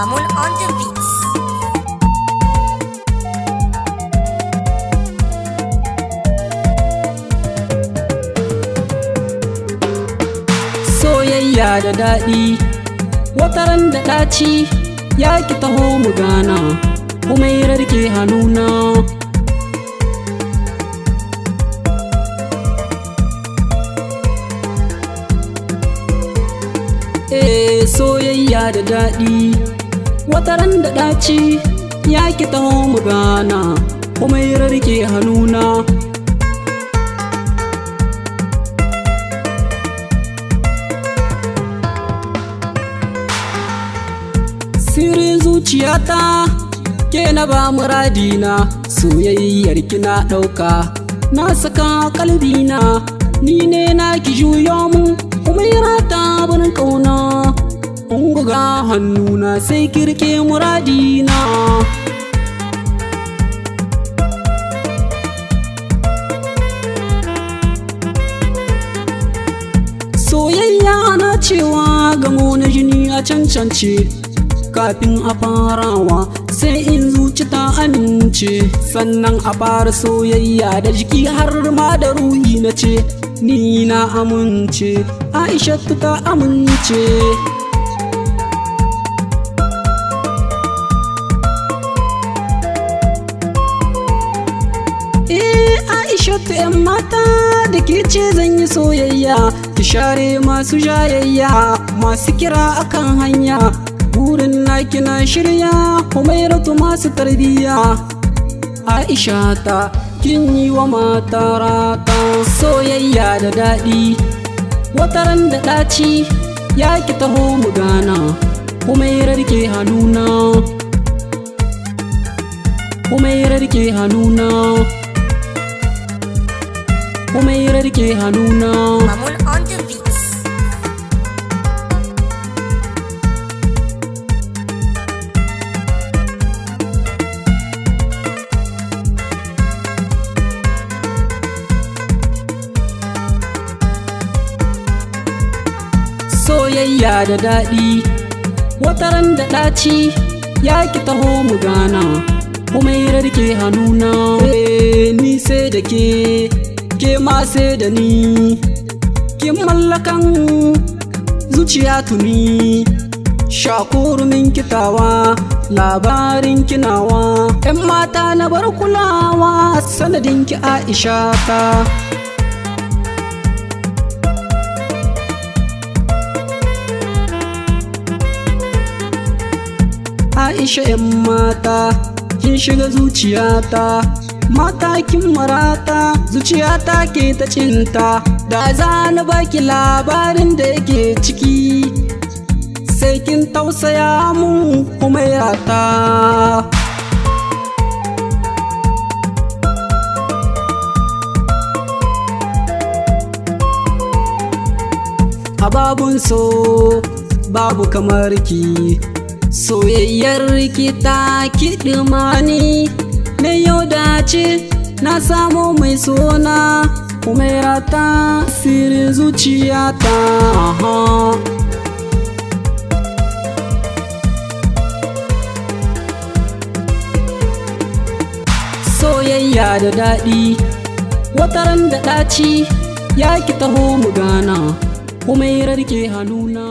Mamun on the beats. Soyayya da daɗi, wataran da ɗaci, ya ki taho mu gana, kuma yi rarke hannuna. Soyayya da daɗi, wataran da ɗaci, ya ki taho mu gana, kuma yi rarke hannuna. Sirrin zuciyata ke na ba muradina, soyayyar kina ɗauka na saka kalbina, ni ne na ki juyo mu kuma rata bin ƙauna, in buga hannuna sai kirke muradina. Soyayya na cewa gamo na jini a cancance, kafin a farawa sai in zuci ta amince, sannan a fara soyayya da jiki har ma da ruhi na ce ni na amince, Aishatu ta amince. Aishatu 'yan mata da ke ce zan yi soyayya, ki share masu jayayya masu kira akan hanya, burin na kina shirya Humairatu masu tarbiyya. Aisha ta kin yi wa mata rata, soyayya da daɗi, wataran da ɗaci, ya ki taho mu gana, Humairarke hannuna, Humairarke hannuna, Humairarke hannuna. Mamun on the beats. Soyayya da daɗi, wataran da ɗaci, ya ki taho mu gana, Humairarke hannuna. Ni sai da ke ma sai da ni, kin mallakan zuciya tuni, shakurumin kitawa labarin kinawa, 'yan mata na bar kulawa sanadin ki Aisha ta. Aisha 'yan mata kin shiga zuciyata, mata kin marata zuciyata ke ta cinta, da za na baki labarin da yake ciki sai kin tausaya mun Humairata. A babun so babu kamar ki, soyayyar ki ta kiɗimani, na yau dace na samu mai sona Humairata, sirrin zuciyata. Soyayya da daɗi, wataran da ɗaci, ya ki taho mu gana, Humairarke hannuna.